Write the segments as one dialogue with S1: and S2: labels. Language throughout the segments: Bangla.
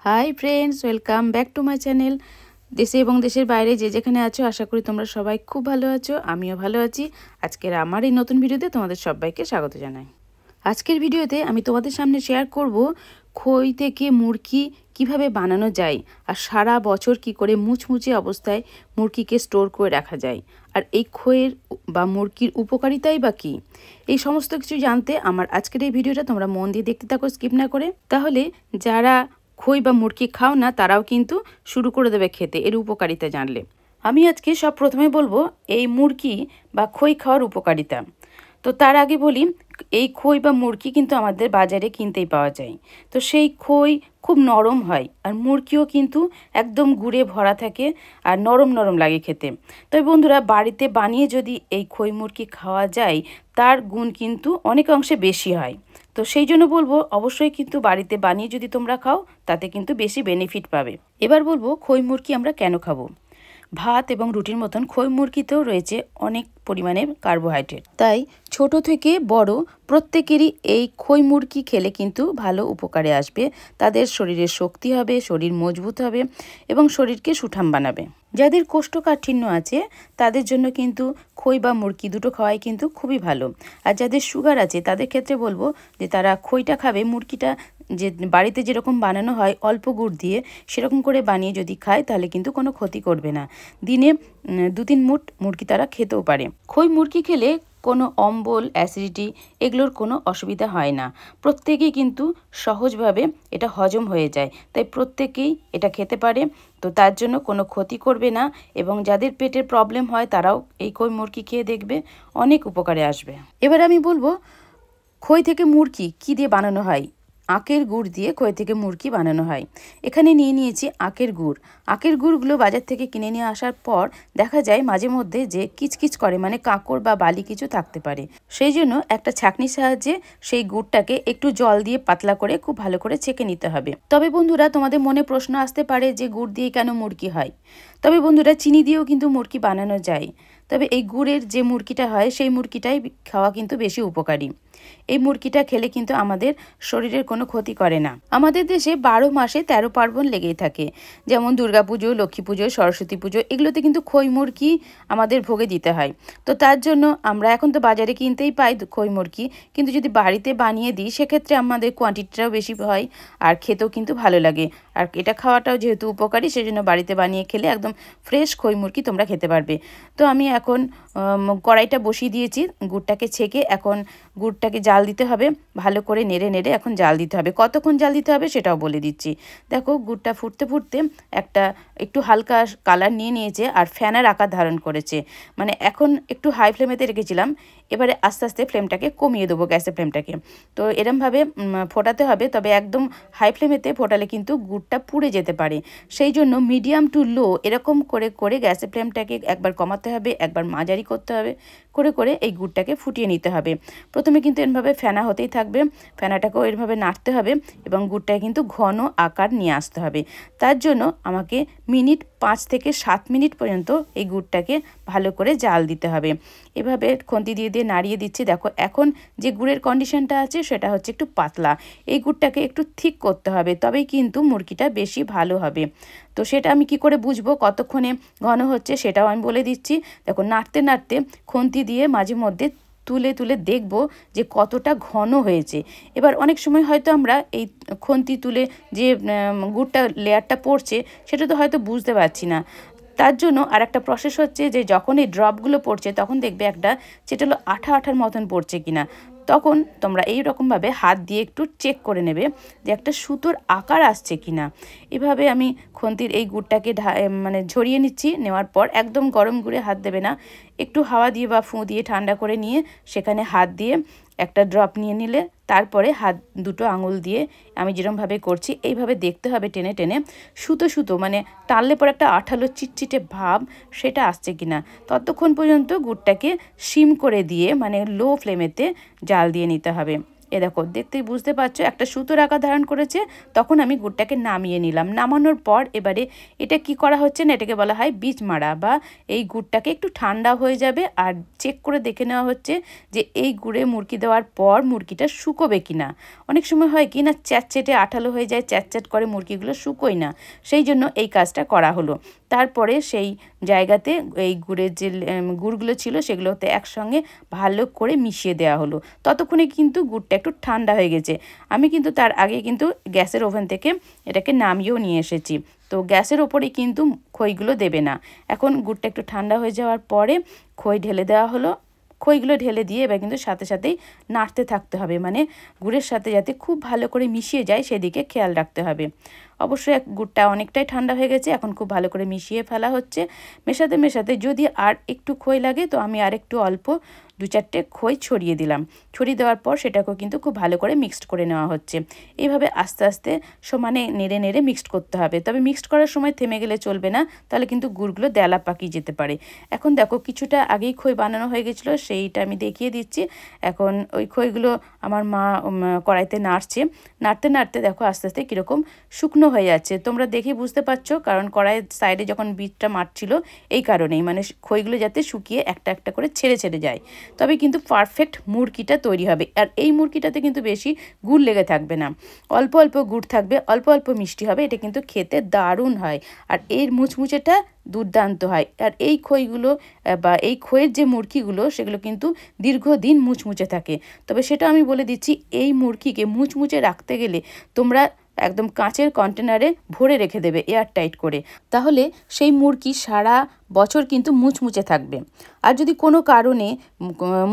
S1: Hi friends, welcome back to my channel. দেশে এবং দেশের বাইরে যে যেখানে আছো, আশা করি তোমরা সবাই খুব ভালো আছো। আমিও ভালো আছি। আজকের আমার এই নতুন ভিডিওতে তোমাদের সবাইকে স্বাগত জানাই। আজকের ভিডিওতে আমি তোমাদের সামনে শেয়ার করব খই থেকে মুরগি কিভাবে বানানো যায়, আর সারা বছর কি করে মুচমুচে অবস্থায় মুরগিকে স্টোর করে রাখা যায়, আর এই খইয়ের বা মুরগির উপকারিতাই বা কী, এই সমস্ত কিছু জানতে আমার আজকের এই ভিডিওটা তোমরা মন দিয়ে দেখতে থাকো, স্কিপ না করে। তাহলে যারা খই বা মুরগি খাও না তারাও কিন্তু শুরু করে দেবে খেতে এর উপকারিতা জানলে। আমি আজকে সব প্রথমে বলবো এই মুরগি বা খই খাওয়ার উপকারিতা। তো তার আগে বলি, এই খই বা মুরগি কিন্তু আমাদের বাজারে কিনতেই পাওয়া যায়। তো সেই খই খুব নরম হয়, আর মুরগিও কিন্তু একদম গুড়ে ভরা থাকে আর নরম নরম লাগে খেতে। তবে বন্ধুরা, বাড়িতে বানিয়ে যদি এই খই মুরগি খাওয়া যায় তার গুণ কিন্তু অনেক অংশে বেশি হয়। তো সেই জন্য বলবো অবশ্যই কিন্তু বাড়িতে বানিয়ে যদি তোমরা খাও তাতে কিন্তু বেশি বেনিফিট পাবে। এবার বলবো খই মুরগি আমরা কেন খাবো। ভাত এবং রুটির মতন খই মুরগিতেও রয়েছে অনেক পরিমাণে কার্বোহাইড্রেট, তাই ছোট থেকে বড় প্রত্যেকেরই এই খই মুরগি খেলে কিন্তু ভালো উপকারে আসবে। তাদের শরীরের শক্তি হবে, শরীর মজবুত হবে এবং শরীরকে সুঠাম বানাবে। যাদের কোষ্ঠকাঠিন্য আছে তাদের জন্য কিন্তু খই বা মুরগি দুটো খাওয়াই কিন্তু খুবই ভালো। আর যাদের সুগার আছে তাদের ক্ষেত্রে বলবো যে তারা খইটা খাবে, মুরগিটা যে বাড়িতে যেরকম বানানো হয় অল্প গুড় দিয়ে সেরকম করে বানিয়ে যদি খায় তাহলে কিন্তু কোনো ক্ষতি করবে না। দিনে 2-3 মুঠ মুরগি তারা খেতেও পারে। খই মুরগি খেলে কোনো অম্বল, অ্যাসিডিটি এগুলোর কোনো অসুবিধা হয় না। প্রত্যেকেই কিন্তু সহজভাবে এটা হজম হয়ে যায়, তাই প্রত্যেকেই এটা খেতে পারে। তো তার জন্য কোনো ক্ষতি করবে না, এবং যাদের পেটের প্রবলেম হয় তারাও এই খই মুরগি খেয়ে দেখবে অনেক উপকারে আসবে। এবার আমি বলবো খই থেকে মুরগি কী দিয়ে বানানো হয়। আখের গুড় দিয়ে খই থেকে মুরগি বানানো হয়। এখানে নিয়ে নিয়েছি আখের গুড়। আখের গুড়গুলো বাজার থেকে কিনে নিয়ে আসার পর দেখা যায় মাঝে মধ্যে যে কিচকিচ করে, মানে কাঁকড় বা বালি কিছু থাকতে পারে। সেই জন্য একটা ছাঁকনির সাহায্যে সেই গুড়টাকে একটু জল দিয়ে পাতলা করে খুব ভালো করে ছেঁকে নিতে হবে। তবে বন্ধুরা, তোমাদের মনে প্রশ্ন আসতে পারে যে গুড় দিয়ে কেন মুরগি হয়। তবে বন্ধুরা, চিনি দিয়েও কিন্তু মুরগি বানানো যায়। তবে এই গুড়ের যে মুরগিটা হয় সেই মুরগিটাই খাওয়া কিন্তু বেশি উপকারী। এই মুরগিটা খেলে কিন্তু আমাদের শরীরের কোনো ক্ষতি করে না। আমাদের দেশে 12 মাসে 13 পার্বণ লেগেই থাকে, যেমন দুর্গাপুজো, লক্ষ্মী পুজো, সরস্বতী পুজো, এগুলোতে কিন্তু খই মুরগি আমাদের ভোগে দিতে হয়। তো তার জন্য আমরা এখন তো বাজারে কিনতেই পাই খই মুরগি, কিন্তু যদি বাড়িতে বানিয়ে দিই সেক্ষেত্রে আমাদের কোয়ান্টিটিটাও বেশি হয় আর খেতেও কিন্তু ভালো লাগে। আর এটা খাওয়াটাও যেহেতু উপকারী, সেজন্য বাড়িতে বানিয়ে খেলে একদম ফ্রেশ খই মুরগি তোমরা খেতে পারবে। তো আমি এখন কড়াইটা বসিয়ে দিয়েছি, গুড়টাকে ছেঁকে এখন গুড়টাকে জাল দিতে হবে, ভালো করে নেড়ে নেড়ে এখন জাল দিতে হবে। কতক্ষণ জাল দিতে হবে সেটাও বলে দিচ্ছি। দেখো গুড়টা ফুটতে ফুটতে একটু হালকা কালার নিয়ে নিয়েছে আর ফ্যানার আকার ধারণ করেছে। মানে এখন একটু হাই ফ্লেমেতে রেখেছিলাম, এবারে আস্তে আস্তে ফ্লেমটাকে কমিয়ে দেবো, গ্যাসের ফ্লেমটাকে। তো এরমভাবে ফোটাতে হবে, তবে একদম হাই ফ্লেমেতে ফোটালে কিন্তু গুড়টা পুড়ে যেতে পারে। সেই জন্য মিডিয়াম টু লো এরকম করে করে গ্যাসের ফ্লেমটাকে একবার কমাতে হবে, একবার মাঝারি করতে হবে, করে করে এই গুড়টাকে ফুটিয়ে নিতে হবে। প্রথমে কিন্তু এরভাবে ফেনা হতেই থাকবে, ফেনাটাকেও এরভাবে নাড়তে হবে এবং গুড়টাকে কিন্তু ঘন আকার নিয়ে আসতে হবে। তার জন্য আমাকে 5 থেকে 7 মিনিট পর্যন্ত এই গুড়টাকে ভালো করে জাল দিতে হবে। এভাবে খুন্তি দিয়ে দিয়ে নাড়িয়ে দিচ্ছি। দেখো এখন যে গুড়ের কন্ডিশনটা আছে সেটা হচ্ছে একটু পাতলা। এই গুড়টাকে একটু ঠিক করতে হবে, তবেই কিন্তু মুরগিটা বেশি ভালো হবে। তো সেটা আমি কি করে বুঝবো কতক্ষণে ঘন হচ্ছে সেটাও আমি বলে দিচ্ছি। দেখো নাড়তে নাড়তে খুন্তি দিয়ে মাঝে মধ্যে তুলে তুলে দেখব যে কতটা ঘন হয়েছে। এবার অনেক সময় হয়তো আমরা এই খুন্তি তুলে যে গুড়টা লেয়ারটা পড়ছে সেটা তো হয়তো বুঝতে পারছি না। তার জন্য আর একটা প্রসেস হচ্ছে যে যখন এই ড্রপগুলো পড়ছে তখন দেখবে একটা চেটালো আঠা আঠার মতন পড়ছে কিনা, তখন তোমরা এই রকমভাবে হাত দিয়ে একটু চেক করে নেবে যে একটা সুতোর আকার আসছে কিনা। এভাবে আমি খুন্তির এই গুড়টাকে মানে ঝরিয়ে নিচ্ছি। নেওয়ার পর একদম গরম গুড়ে হাত দেবে না, একটু হাওয়া দিয়ে বা ফুঁ দিয়ে ঠান্ডা করে নিয়ে সেখানে হাত দিয়ে একটা ড্রপ নিয়ে নিলে তারপরে হাত দুটো আঙুল দিয়ে আমি যেরকমভাবে করছি এইভাবে দেখতে হবে টেনে টেনে সুতো সুতো, মানে টানলে পর একটা আঠালো চিটচিটে ভাব সেটা আসছে কিনা। ততক্ষণ পর্যন্ত গুড়টাকে সিম করে দিয়ে মানে লো ফ্লেমেতে জাল দিয়ে নিতে হবে। এ দেখো দেখতেই বুঝতে পারছো একটা সুতোর আকার ধারণ করেছে। তখন আমি গুড়টাকে নামিয়ে নিলাম। নামানোর পর এবারে এটা কি করা হচ্ছে না, এটাকে বলা হয় বীজ মারা, বা এই গুড়টাকে একটু ঠান্ডা হয়ে যাবে আর চেক করে দেখে নেওয়া হচ্ছে যে এই গুড়ে মুরকি দেওয়ার পর মুরকিটা শুকোবে কিনা। অনেক সময় হয় কি না চ্যাটচেটে আঠালো হয়ে যায়, চ্যাটচ্যাট করে মুরগিগুলো শুকোয় না, সেই জন্য এই কাজটা করা হলো। তারপরে সেই জায়গাতে এই গুড়ের যে গুড়গুলো ছিল সেগুলোতে একসঙ্গে ভালো করে মিশিয়ে দেওয়া হলো। ততক্ষণে কিন্তু গুড়টা একটু ঠান্ডা হয়ে গেছে। আমি কিন্তু তার আগে কিন্তু গ্যাসের ওভেন থেকে এটাকে নামিয়েও নিয়ে এসেছি। তো গ্যাসের ওপরেই কিন্তু খইগুলো দেবে না। এখন গুড়টা একটু ঠান্ডা হয়ে যাওয়ার পরে খই ঢেলে দেওয়া হলো। খইগুলো ঢেলে দিয়ে এবার কিন্তু সাথে সাথেই নাড়তে থাকতে হবে, মানে গুড়ের সাথে যাতে খুব ভালো করে মিশিয়ে যায় সেদিকে খেয়াল রাখতে হবে। অবশ্যই গুড়টা অনেকটাই ঠান্ডা হয়ে গেছে, এখন খুব ভালো করে মিশিয়ে ফেলা হচ্ছে। মেশাতে মেশাতে যদি আর একটু খই লাগে তো আমি আর একটু অল্প 2-4টে খই ছড়িয়ে দিলাম। ছড়িয়ে দেওয়ার পর সেটাকেও কিন্তু খুব ভালো করে মিক্সড করে নেওয়া হচ্ছে। এইভাবে আস্তে আস্তে সমানে নেড়ে নেড়ে মিক্সড করতে হবে। তবে মিক্সড করার সময় থেমে গেলে চলবে না, তাহলে কিন্তু গুড়গুলো দেলা পাকিয়ে যেতে পারে। এখন দেখো কিছুটা আগেই খই বানানো হয়ে গেছিলো, সেইটা আমি দেখিয়ে দিচ্ছি। এখন ওই খইগুলো আমার মা কড়াইতে নাড়ছে। নাড়তে নাড়তে দেখো আস্তে আস্তে কীরকম শুকনো হয়ে যাচ্ছে। তোমরা দেখে বুঝতে পারছো, কারণ কড়াইয়ের সাইডে যখন বীজটা মারছিল এই কারণেই, মানে খইগুলো যাতে শুকিয়ে একটা একটা করে ছেড়ে ছেড়ে যায়, তবে কিন্তু পারফেক্ট মুরকিটা তৈরি হবে। আর এই মুরকিটাতে কিন্তু বেশি গুড় লেগে থাকবে না, অল্প অল্প গুড় থাকবে, অল্প অল্প মিষ্টি হবে। এটা কিন্তু খেতে দারুণ হয় আর এর মুচমুচেটা দুর্দান্ত হয়। আর এই খইগুলো বা এই খইয়ের যে মুরকিগুলো সেগুলো কিন্তু দীর্ঘদিন মুচমুচে থাকে। তবে সেটা আমি বলে দিচ্ছি, এই মুরকিকে মুচমুচে রাখতে গেলে তোমরা একদম কাঁচের কন্টেনারে ভরে রেখে দেবে এয়ার টাইট করে, তাহলে সেই মুরকি সারা বছর কিন্তু মুচমুচে থাকবে। আর যদি কোনো কারণে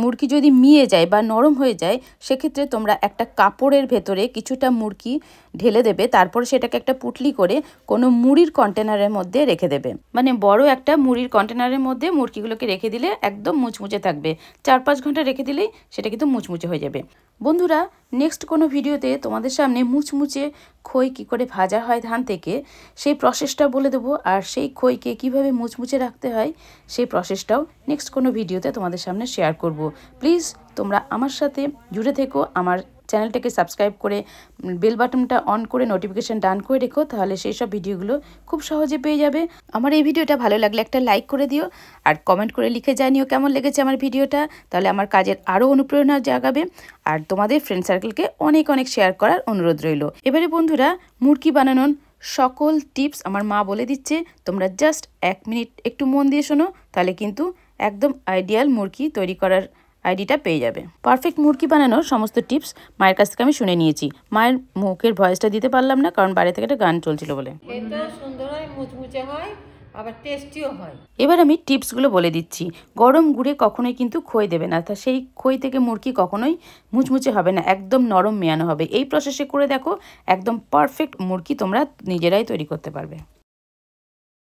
S1: মুরকি যদি মিয়ে যায় বা নরম হয়ে যায়, সেক্ষেত্রে তোমরা একটা কাপড়ের ভেতরে কিছুটা মুরকি ঢেলে দেবে, তারপর সেটাকে একটা পুটলি করে কোনো মুড়ির কন্টেনারের মধ্যে রেখে দেবে। মানে বড় একটা মুড়ির কন্টেনারের মধ্যে মুরকিগুলোকে রেখে দিলে একদম মুচমুচে থাকবে। 4-5 ঘন্টা রেখে দিলেই সেটা কিন্তু মুচমুচে হয়ে যাবে। বন্ধুরা, নেক্সট কোনো ভিডিওতে তোমাদের সামনে মুচমুচে খই কী করে ভাজা হয় ধান থেকে সেই প্রসেসটা বলে দেবো, আর সেই খইকে কীভাবে মুচমুচে রাখতে হয় সেই প্রসেসটাও নেক্সট কোনো ভিডিওতে তোমাদের সামনে শেয়ার করব। প্লিজ তোমরা আমার সাথে জুড়ে থেকো, আমার চ্যানেলটাকে সাবস্ক্রাইব করে বেল বাটনটা অন করে নোটিফিকেশান ডান করে রেখো, তাহলে সেই সব ভিডিওগুলো খুব সহজে পেয়ে যাবে। আমার এই ভিডিওটা ভালো লাগলে একটা লাইক করে দিও, আর কমেন্ট করে লিখে জানিও কেমন লেগেছে আমার ভিডিওটা, তাহলে আমার কাজের আরও অনুপ্রেরণা জাগাবে। আর তোমাদের ফ্রেন্ড সার্কেলকে অনেক অনেক শেয়ার করার অনুরোধ রইল। এবারে বন্ধুরা, মুরকি বানানোর সকল টিপস আমার মা বলে দিচ্ছে, তোমরা জাস্ট 1 মিনিট একটু মন দিয়ে শোনো, তাহলে কিন্তু একদম আইডিয়াল মুরকি তৈরি করার আইডিটা পেয়ে যাবে। পারফেক্ট মুরকি বানানোর সমস্ত টিপস মায়ের কাছ থেকে আমি শুনে নিয়েছি। মায়ের মুখের ভয়েসটা দিতে পারলাম না, কারণ বাইরে থেকে একটা গান চলছিল বলে।
S2: সুন্দর হয়, মুচমুচে হয়, আবার টেস্টিও হয়।
S1: এবার আমি টিপসগুলো বলে দিচ্ছি। গরম গুড়ে কখনোই কিন্তু খই দেবে না, তা সেই খই থেকে মুরকি কখনোই মুচমুচে হবে না, একদম নরম মেয়ানো হবে। এই প্রসেসে করে দেখো, একদম পারফেক্ট মুরকি তোমরা নিজেরাই তৈরি করতে পারবে।